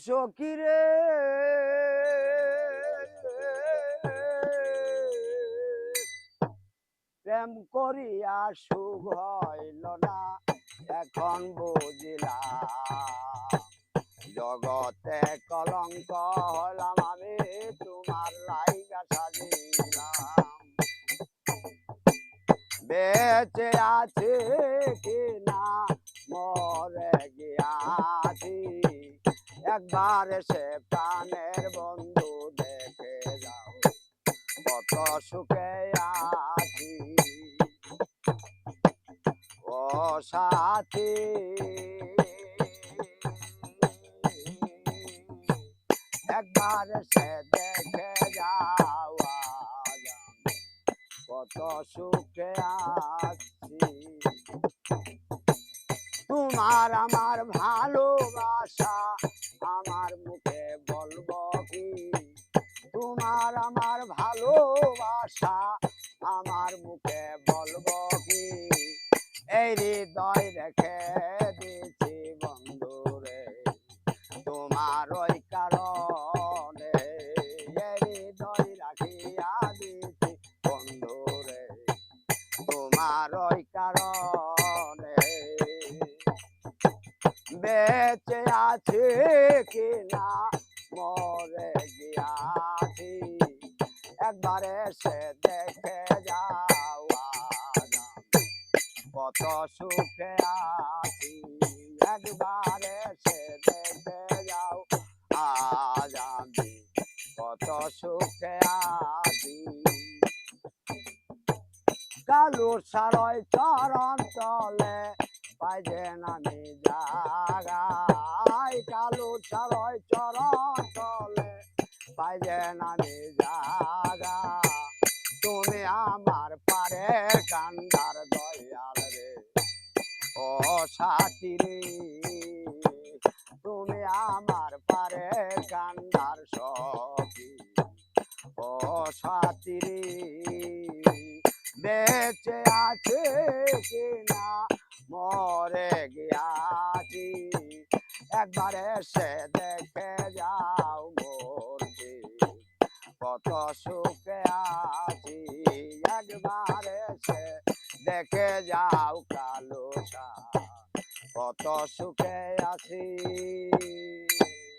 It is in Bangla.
সখী রে প্রেম করিয়া সুখ হইল না এখন বুঝিলাম জগতে কলঙ্ক হলাম আমি তোমার লাইগা সাজিলাম বেঁচে আছে কিনা মরে গিয়াছি একবার সে প্রাণের বন্ধু দেখে যাও কত সুখে আছি ও সাথী একবার সে দেখে যাও কত সুখে আছি তোমার আমার ভালোবাসা আমার মুখে বলবো কি তোমার আমার ভালোবাসা আমার মুখে বলবো কি এই হৃদয় রেখে দিয়েছি বন্ধুরে তোমার ওই কারণে এই হৃদয় রাখিয়া দিয়েছি বন্ধুরে তোমার ওই কারণে বেঁচে আছে কিনা মরে গিয়াছি একবারে সে দেখে যাও কত সুখে আছি একবারে সে দেখে যাও আজ আমি কত সুখে আছি কালুর সারয় চরণ তলে পাইছেন আমি জাগাই কালুর সারয় চরণ তলে পাইছেন আমি জাগা তুমি আমার পারে কান্দার দয়াল রে ও সাথী রে তুমি আমার পারে কান্দার সখী ও সাথী রে বেঁচে আছে কিনা মরে গিয়াছি একবারে সে দেখে যাও মরছি কত সুখে আছি একবারে সে দেখে যাও কালো কত সুখে আছি।